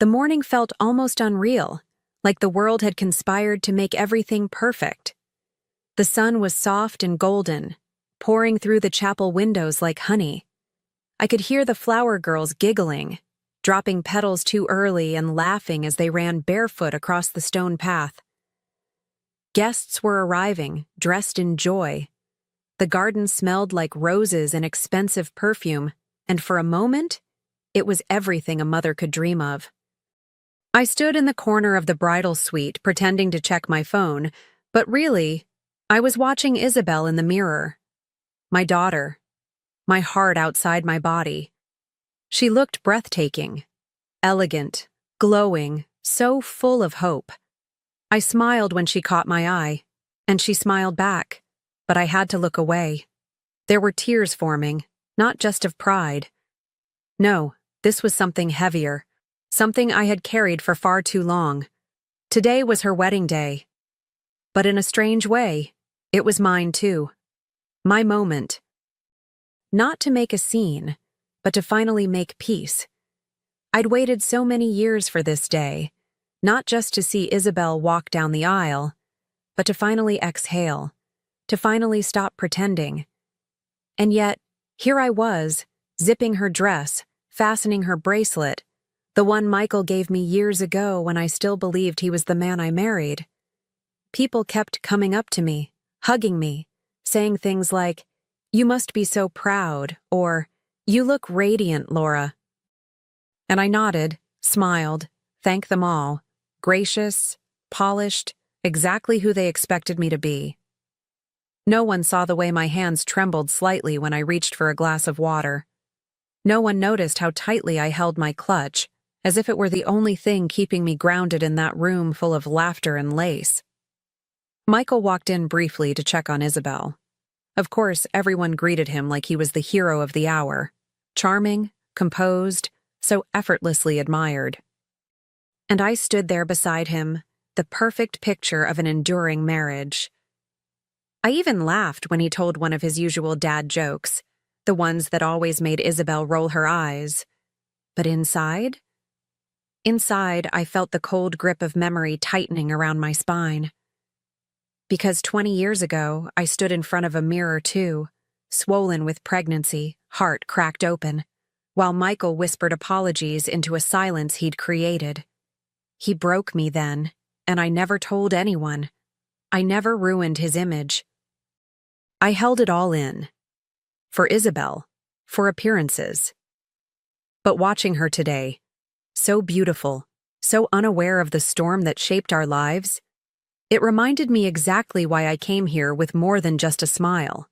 The morning felt almost unreal, like the world had conspired to make everything perfect. The sun was soft and golden, pouring through the chapel windows like honey. I could hear the flower girls giggling, dropping petals too early and laughing as they ran barefoot across the stone path. Guests were arriving, dressed in joy. The garden smelled like roses and expensive perfume, and for a moment, it was everything a mother could dream of. I stood in the corner of the bridal suite pretending to check my phone, but really, I was watching Isabel in the mirror. My daughter. My heart outside my body. She looked breathtaking, elegant, glowing, so full of hope. I smiled when she caught my eye, and she smiled back, but I had to look away. There were tears forming, not just of pride. No, this was something heavier, something I had carried for far too long. Today was her wedding day. But in a strange way, it was mine too. My moment. Not to make a scene, but to finally make peace. I'd waited so many years for this day, not just to see Isabel walk down the aisle, but to finally exhale, to finally stop pretending. And yet, here I was, zipping her dress, fastening her bracelet, the one Michael gave me years ago when I still believed he was the man I married. People kept coming up to me, hugging me, saying things like, "You must be so proud," or, "You look radiant, Laura." And I nodded, smiled, thanked them all, gracious, polished, exactly who they expected me to be. No one saw the way my hands trembled slightly when I reached for a glass of water. No one noticed how tightly I held my clutch, as if it were the only thing keeping me grounded in that room full of laughter and lace. Michael walked in briefly to check on Isabel. Of course, everyone greeted him like he was the hero of the hour. Charming, composed, so effortlessly admired. And I stood there beside him, the perfect picture of an enduring marriage. I even laughed when he told one of his usual dad jokes, the ones that always made Isabel roll her eyes. But inside? Inside, I felt the cold grip of memory tightening around my spine. Because 20 years ago, I stood in front of a mirror too, swollen with pregnancy, heart cracked open, while Michael whispered apologies into a silence he'd created. He broke me then, and I never told anyone. I never ruined his image. I held it all in. For Isabel, for appearances. But watching her today, so beautiful, so unaware of the storm that shaped our lives, it reminded me exactly why I came here with more than just a smile.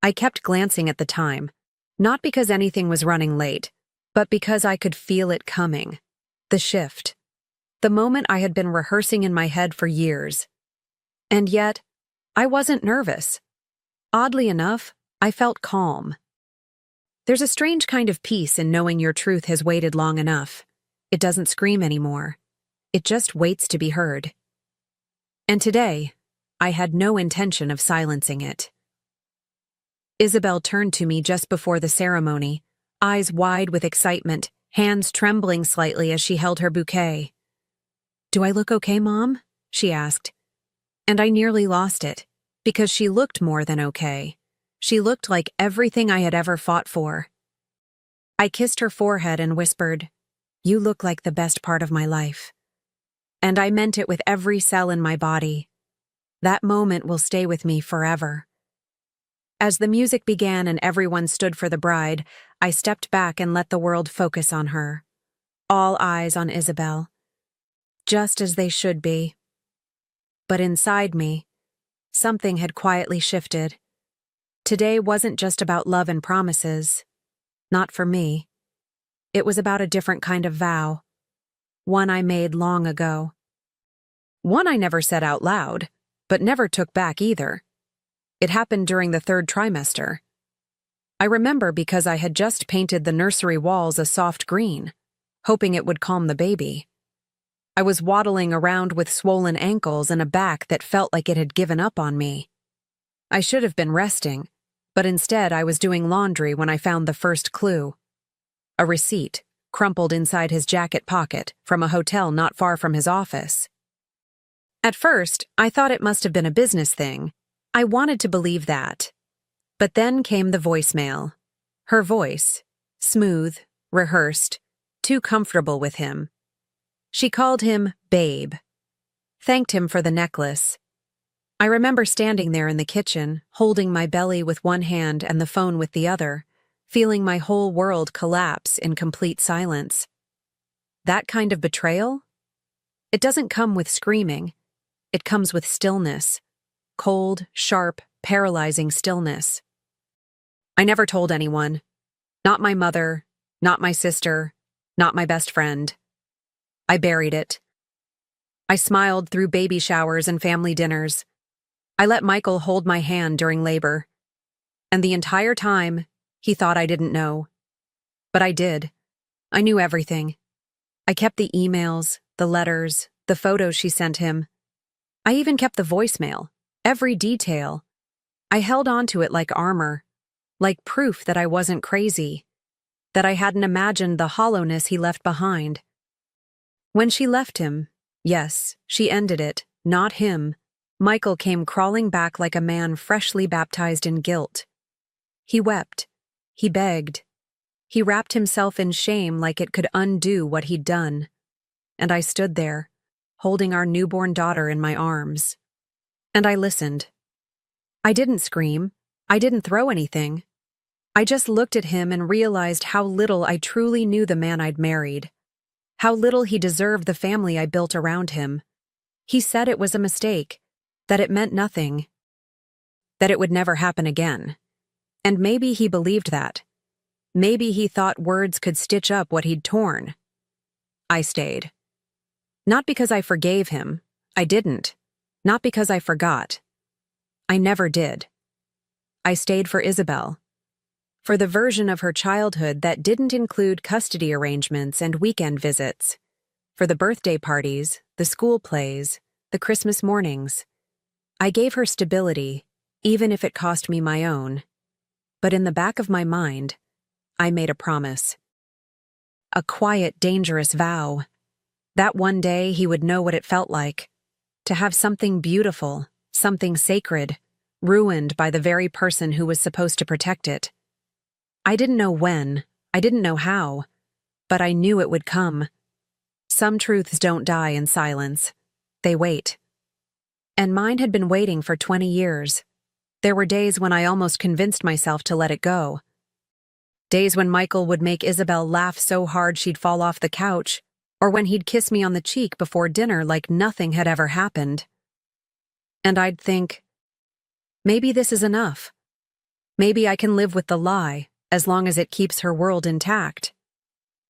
I kept glancing at the time, not because anything was running late, but because I could feel it coming. The shift. The moment I had been rehearsing in my head for years. And yet, I wasn't nervous. Oddly enough, I felt calm. There's a strange kind of peace in knowing your truth has waited long enough. It doesn't scream anymore. It just waits to be heard. And today, I had no intention of silencing it. Isabel turned to me just before the ceremony, eyes wide with excitement, hands trembling slightly as she held her bouquet. "Do I look okay, Mom?" she asked. And I nearly lost it, because she looked more than okay. She looked like everything I had ever fought for. I kissed her forehead and whispered, "You look like the best part of my life." And I meant it with every cell in my body. That moment will stay with me forever. As the music began and everyone stood for the bride, I stepped back and let the world focus on her. All eyes on Isabel. Just as they should be. But inside me, something had quietly shifted. Today wasn't just about love and promises. Not for me. It was about a different kind of vow. One I made long ago. One I never said out loud, but never took back either. It happened during the 3rd trimester. I remember because I had just painted the nursery walls a soft green, hoping it would calm the baby. I was waddling around with swollen ankles and a back that felt like it had given up on me. I should have been resting, but instead I was doing laundry when I found the first clue. A receipt, crumpled inside his jacket pocket from a hotel not far from his office. At first, I thought it must have been a business thing. I wanted to believe that. But then came the voicemail. Her voice, smooth, rehearsed, too comfortable with him. She called him babe, thanked him for the necklace. I remember standing there in the kitchen, holding my belly with one hand and the phone with the other, feeling my whole world collapse in complete silence. That kind of betrayal? It doesn't come with screaming. It comes with stillness. Cold, sharp, paralyzing stillness. I never told anyone. Not my mother, not my sister, not my best friend. I buried it. I smiled through baby showers and family dinners. I let Michael hold my hand during labor. And the entire time, he thought I didn't know. But I did. I knew everything. I kept the emails, the letters, the photos she sent him. I even kept the voicemail, every detail. I held on to it like armor, like proof that I wasn't crazy, that I hadn't imagined the hollowness he left behind. When she left him, yes, she ended it, not him, Michael came crawling back like a man freshly baptized in guilt. He wept. He begged. He wrapped himself in shame like it could undo what he'd done. And I stood there, holding our newborn daughter in my arms. And I listened. I didn't scream. I didn't throw anything. I just looked at him and realized how little I truly knew the man I'd married. How little he deserved the family I built around him. He said it was a mistake, that it meant nothing, that it would never happen again. And maybe he believed that. Maybe he thought words could stitch up what he'd torn. I stayed. Not because I forgave him. I didn't. Not because I forgot. I never did. I stayed for Isabel. For the version of her childhood that didn't include custody arrangements and weekend visits. For the birthday parties, the school plays, the Christmas mornings. I gave her stability, even if it cost me my own. But in the back of my mind, I made a promise. A quiet, dangerous vow. That one day he would know what it felt like. To have something beautiful, something sacred, ruined by the very person who was supposed to protect it. I didn't know when, I didn't know how, but I knew it would come. Some truths don't die in silence. They wait. And mine had been waiting for 20 years. There were days when I almost convinced myself to let it go. Days when Michael would make Isabel laugh so hard she'd fall off the couch, or when he'd kiss me on the cheek before dinner like nothing had ever happened. And I'd think, maybe this is enough. Maybe I can live with the lie, as long as it keeps her world intact.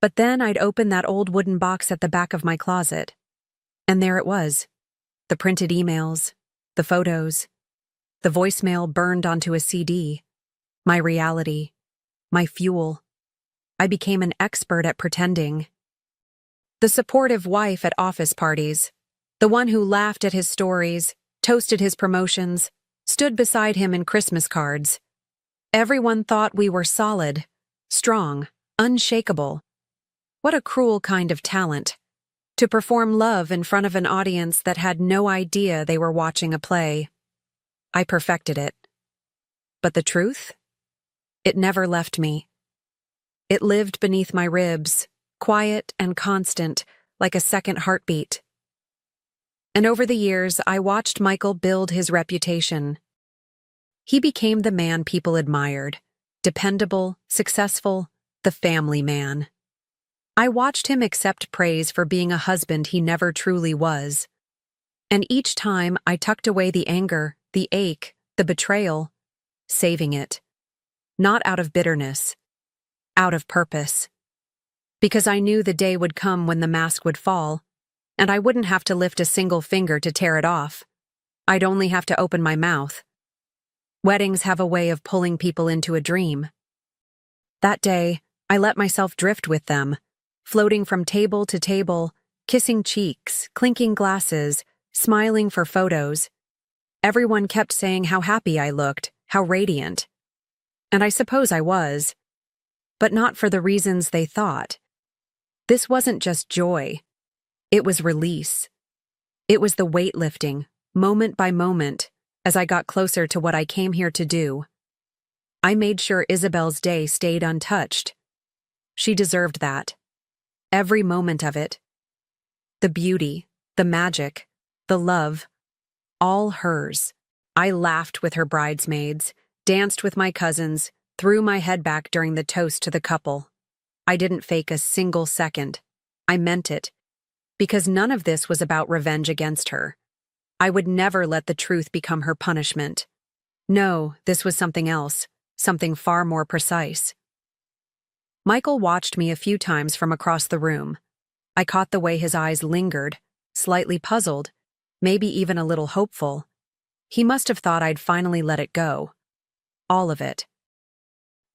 But then I'd open that old wooden box at the back of my closet. And there it was. The printed emails, the photos, the voicemail burned onto a CD. My reality, my fuel. I became an expert at pretending. The supportive wife at office parties, the one who laughed at his stories, toasted his promotions, stood beside him in Christmas cards. Everyone thought we were solid, strong, unshakable. What a cruel kind of talent. To perform love in front of an audience that had no idea they were watching a play. I perfected it. But the truth? It never left me. It lived beneath my ribs, quiet and constant, like a second heartbeat. And over the years, I watched Michael build his reputation. He became the man people admired, dependable, successful, the family man. I watched him accept praise for being a husband he never truly was. And each time I tucked away the anger, the ache, the betrayal, saving it. Not out of bitterness, out of purpose. Because I knew the day would come when the mask would fall, and I wouldn't have to lift a single finger to tear it off. I'd only have to open my mouth. Weddings have a way of pulling people into a dream. That day, I let myself drift with them, floating from table to table, kissing cheeks, clinking glasses, smiling for photos. Everyone kept saying how happy I looked, how radiant. And I suppose I was. But not for the reasons they thought. This wasn't just joy. It was release. It was the weight lifting, moment by moment, as I got closer to what I came here to do. I made sure Isabel's day stayed untouched. She deserved that. Every moment of it. The beauty, the magic, the love, all hers. I laughed with her bridesmaids, danced with my cousins, threw my head back during the toast to the couple. I didn't fake a single second. I meant it. Because none of this was about revenge against her. I would never let the truth become her punishment. No, this was something else, something far more precise. Michael watched me a few times from across the room. I caught the way his eyes lingered, slightly puzzled, maybe even a little hopeful. He must have thought I'd finally let it go. All of it.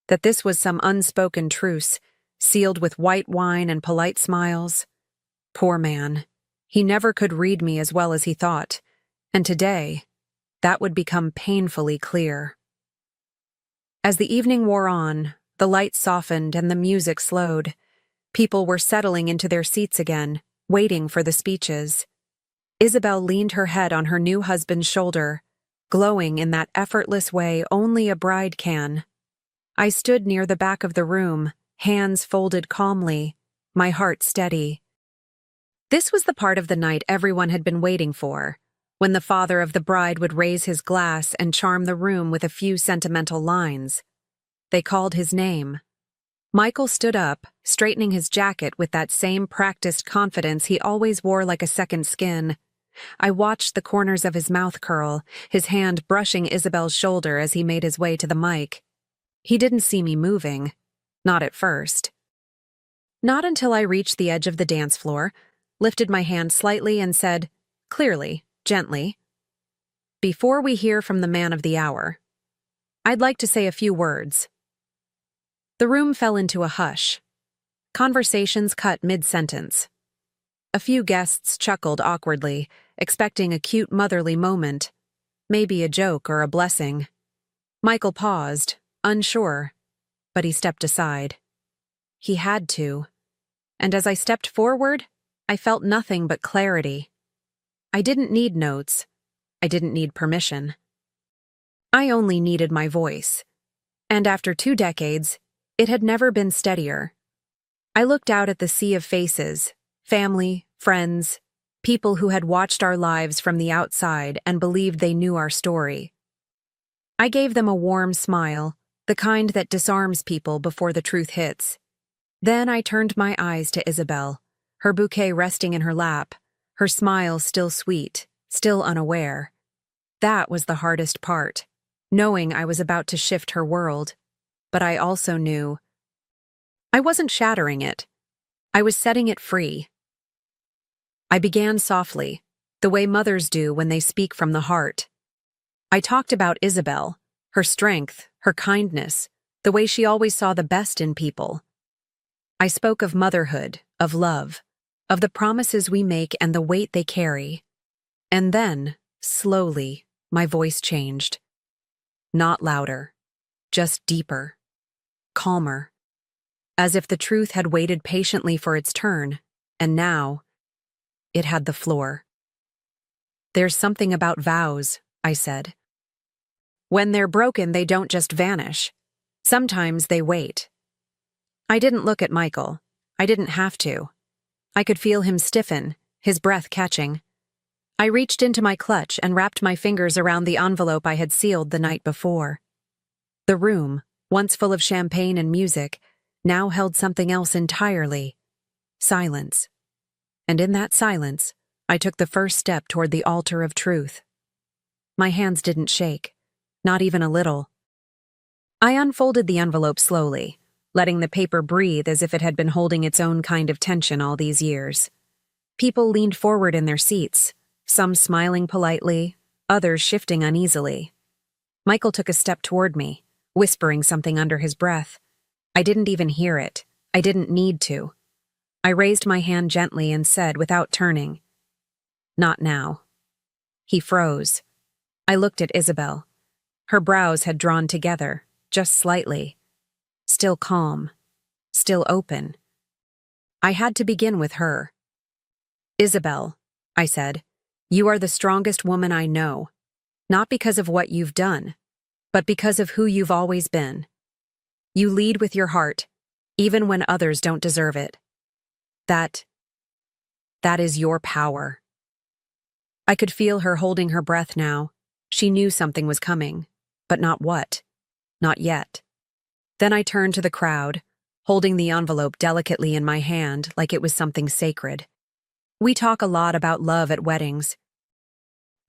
That this was some unspoken truce, sealed with white wine and polite smiles. Poor man. He never could read me as well as he thought, and today, that would become painfully clear. As the evening wore on, the lights softened and the music slowed. People were settling into their seats again, waiting for the speeches. Isabel leaned her head on her new husband's shoulder, glowing in that effortless way only a bride can. I stood near the back of the room, hands folded calmly, my heart steady. This was the part of the night everyone had been waiting for, when the father of the bride would raise his glass and charm the room with a few sentimental lines. They called his name. Michael stood up, straightening his jacket with that same practiced confidence he always wore like a second skin. I watched the corners of his mouth curl, his hand brushing Isabel's shoulder as he made his way to the mic. He didn't see me moving. Not at first. Not until I reached the edge of the dance floor, lifted my hand slightly and said, clearly, gently, "Before we hear from the man of the hour, I'd like to say a few words." The room fell into a hush. Conversations cut mid-sentence. A few guests chuckled awkwardly, expecting a cute motherly moment, maybe a joke or a blessing. Michael paused, unsure, but he stepped aside. He had to. And as I stepped forward, I felt nothing but clarity. I didn't need notes. I didn't need permission. I only needed my voice. And after 2 decades, it had never been steadier. I looked out at the sea of faces, family, friends, people who had watched our lives from the outside and believed they knew our story. I gave them a warm smile, the kind that disarms people before the truth hits. Then I turned my eyes to Isabel, her bouquet resting in her lap, her smile still sweet, still unaware. That was the hardest part, knowing I was about to shift her world. But I also knew I wasn't shattering it. I was setting it free. I began softly, the way mothers do when they speak from the heart. I talked about Isabel, her strength, her kindness, the way she always saw the best in people. I spoke of motherhood, of love, of the promises we make and the weight they carry. And then, slowly, my voice changed. Not louder, just deeper, calmer, as if the truth had waited patiently for its turn, and now, it had the floor. "There's something about vows," I said. "When they're broken, they don't just vanish. Sometimes they wait." I didn't look at Michael. I didn't have to. I could feel him stiffen, his breath catching. I reached into my clutch and wrapped my fingers around the envelope I had sealed the night before. The room, once full of champagne and music, now held something else entirely. Silence. And in that silence, I took the first step toward the altar of truth. My hands didn't shake, not even a little. I unfolded the envelope slowly, letting the paper breathe as if it had been holding its own kind of tension all these years. People leaned forward in their seats, some smiling politely, others shifting uneasily. Michael took a step toward me, whispering something under his breath. I didn't even hear it. I didn't need to. I raised my hand gently and said without turning, "Not now." He froze. I looked at Isabel. Her brows had drawn together, just slightly. Still calm. Still open. I had to begin with her. "Isabel," I said, "you are the strongest woman I know, not because of what you've done, but because of who you've always been. You lead with your heart, even when others don't deserve it. That is your power." I could feel her holding her breath now. She knew something was coming, but not what. Not yet. Then I turned to the crowd, holding the envelope delicately in my hand like it was something sacred. We talk a lot about love at weddings.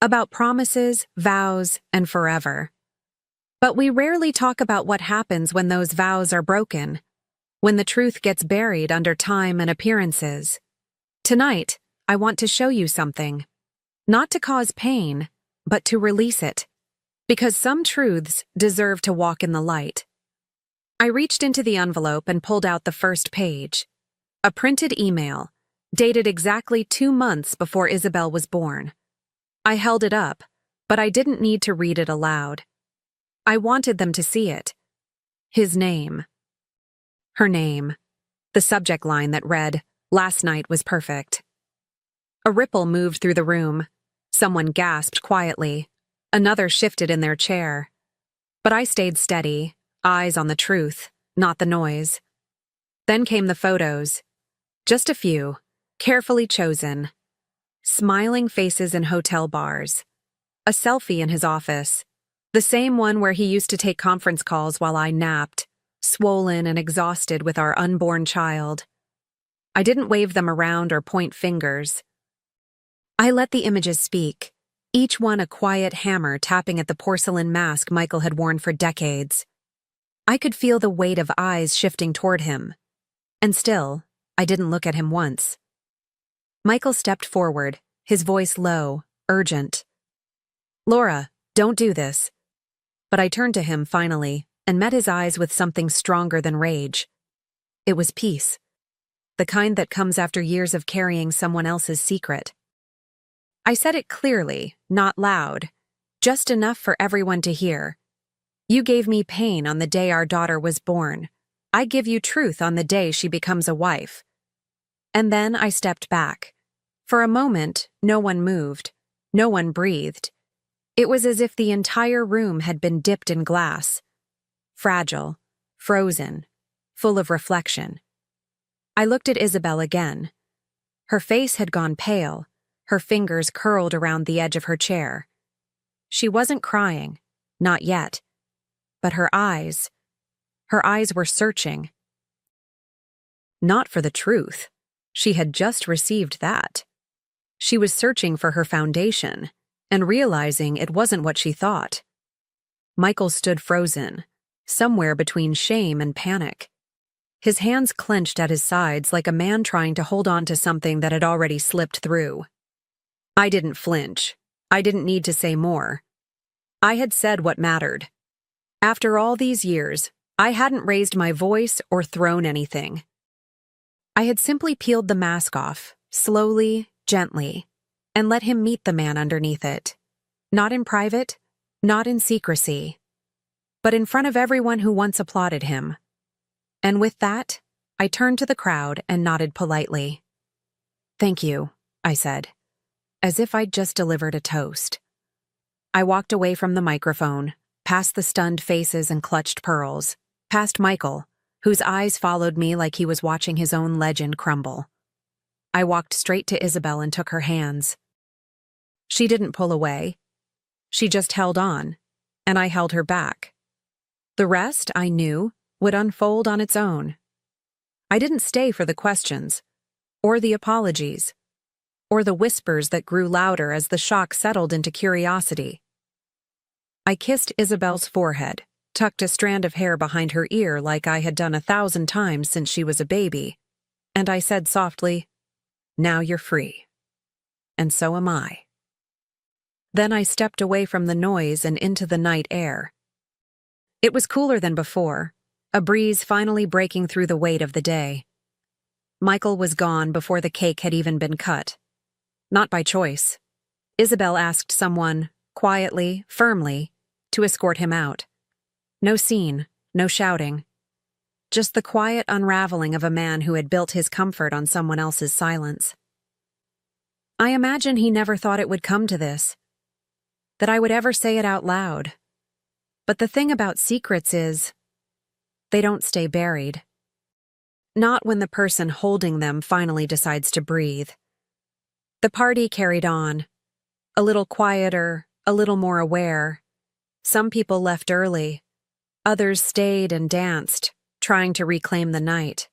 About promises, vows, and forever. But we rarely talk about what happens when those vows are broken, when the truth gets buried under time and appearances. Tonight, I want to show you something. Not to cause pain, but to release it. Because some truths deserve to walk in the light. I reached into the envelope and pulled out the first page. A printed email, dated exactly 2 months before Isabel was born. I held it up, but I didn't need to read it aloud. I wanted them to see it. His name. Her name. The subject line that read, "Last night was perfect." A ripple moved through the room. Someone gasped quietly. Another shifted in their chair. But I stayed steady, eyes on the truth, not the noise. Then came the photos. Just a few, carefully chosen. Smiling faces in hotel bars. A selfie in his office. The same one where he used to take conference calls while I napped, swollen and exhausted with our unborn child. I didn't wave them around or point fingers. I let the images speak, each one a quiet hammer tapping at the porcelain mask Michael had worn for decades. I could feel the weight of eyes shifting toward him. And still, I didn't look at him once. Michael stepped forward, his voice low, urgent. "Laura, don't do this." But I turned to him finally and met his eyes with something stronger than rage. It was peace. The kind that comes after years of carrying someone else's secret. I said it clearly, not loud, just enough for everyone to hear. "You gave me pain on the day our daughter was born. I give you truth on the day she becomes a wife." And then I stepped back. For a moment, no one moved. No one breathed. It was as if the entire room had been dipped in glass. Fragile, frozen, full of reflection. I looked at Isabel again. Her face had gone pale, her fingers curled around the edge of her chair. She wasn't crying, not yet. But her eyes were searching. Not for the truth. She had just received that. She was searching for her foundation, and realizing it wasn't what she thought. Michael stood frozen, somewhere between shame and panic. His hands clenched at his sides like a man trying to hold on to something that had already slipped through. I didn't flinch. I didn't need to say more. I had said what mattered. After all these years, I hadn't raised my voice or thrown anything. I had simply peeled the mask off, slowly, gently, and let him meet the man underneath it. Not in private, not in secrecy, but in front of everyone who once applauded him. And with that, I turned to the crowd and nodded politely. "Thank you," I said, as if I'd just delivered a toast. I walked away from the microphone, past the stunned faces and clutched pearls, past Michael, whose eyes followed me like he was watching his own legend crumble. I walked straight to Isabel and took her hands. She didn't pull away. She just held on, and I held her back. The rest, I knew, would unfold on its own. I didn't stay for the questions, or the apologies, or the whispers that grew louder as the shock settled into curiosity. I kissed Isabel's forehead, tucked a strand of hair behind her ear like I had done 1,000 times since she was a baby, and I said softly, "Now you're free. And so am I." Then I stepped away from the noise and into the night air. It was cooler than before, a breeze finally breaking through the weight of the day. Michael was gone before the cake had even been cut. Not by choice. Isabel asked someone, quietly, firmly, to escort him out. No scene, no shouting. just the quiet unraveling of a man who had built his comfort on someone else's silence. I imagine he never thought it would come to this, that I would ever say it out loud. But the thing about secrets is, they don't stay buried. Not when the person holding them finally decides to breathe. The party carried on, a little quieter, a little more aware. Some people left early, others stayed and danced, trying to reclaim the night.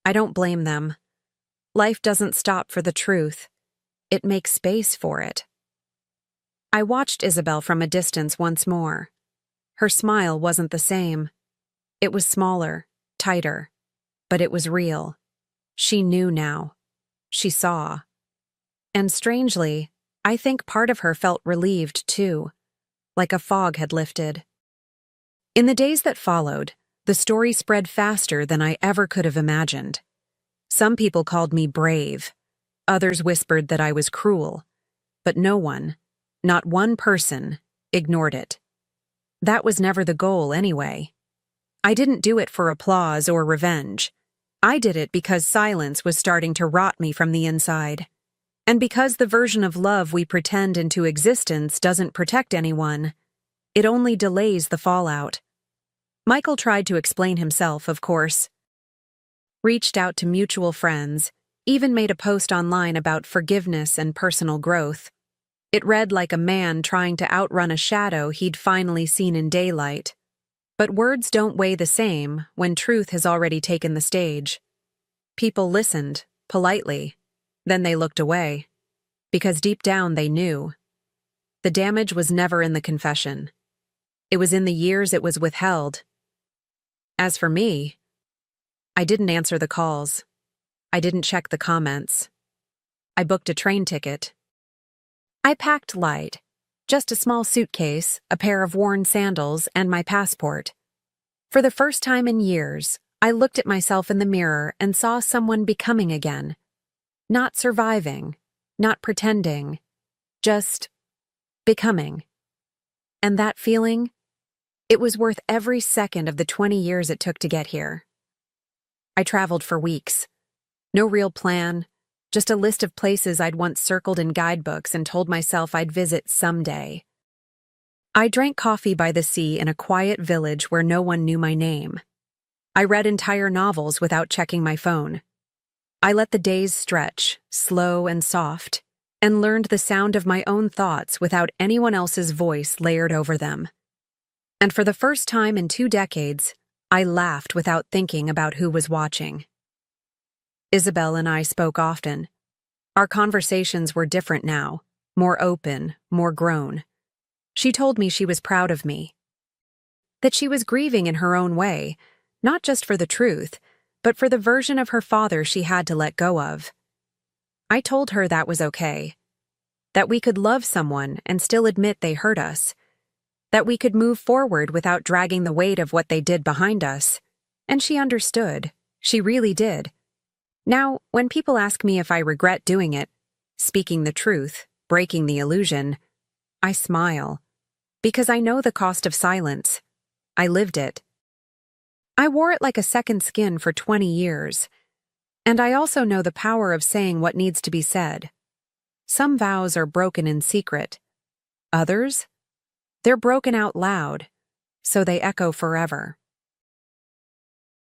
I don't blame them. Life doesn't stop for the truth. It makes space for it. I watched Isabel from a distance once more. Her smile wasn't the same. It was smaller, tighter, but it was real. She knew now. She saw. And strangely, I think part of her felt relieved too, like a fog had lifted. In the days that followed, the story spread faster than I ever could have imagined. Some people called me brave. Others whispered that I was cruel. But no one, not one person, ignored it. That was never the goal anyway. I didn't do it for applause or revenge. I did it because silence was starting to rot me from the inside. And because the version of love we pretend into existence doesn't protect anyone, it only delays the fallout. Michael tried to explain himself, of course. Reached out to mutual friends, even made a post online about forgiveness and personal growth. It read like a man trying to outrun a shadow he'd finally seen in daylight. But words don't weigh the same when truth has already taken the stage. People listened, politely. Then they looked away. Because deep down they knew. The damage was never in the confession. It was in the years it was withheld. As for me, I didn't answer the calls. I didn't check the comments. I booked a train ticket. I packed light, just a small suitcase, a pair of worn sandals, and my passport. For the first time in years, I looked at myself in the mirror and saw someone becoming again. Not surviving, not pretending, just becoming. And that feeling, it was worth every second of the 20 years it took to get here. I traveled for weeks. No real plan, just a list of places I'd once circled in guidebooks and told myself I'd visit someday. I drank coffee by the sea in a quiet village where no one knew my name. I read entire novels without checking my phone. I let the days stretch, slow and soft, and learned the sound of my own thoughts without anyone else's voice layered over them. And for the first time in 2 decades, I laughed without thinking about who was watching. Isabel and I spoke often. Our conversations were different now, more open, more grown. She told me she was proud of me. That she was grieving in her own way, not just for the truth, but for the version of her father she had to let go of. I told her that was okay. That we could love someone and still admit they hurt us. That we could move forward without dragging the weight of what they did behind us. And she understood. She really did. Now, when people ask me if I regret doing it, speaking the truth, breaking the illusion, I smile. Because I know the cost of silence. I lived it. I wore it like a second skin for 20 years. And I also know the power of saying what needs to be said. Some vows are broken in secret. Others? They're broken out loud, so they echo forever.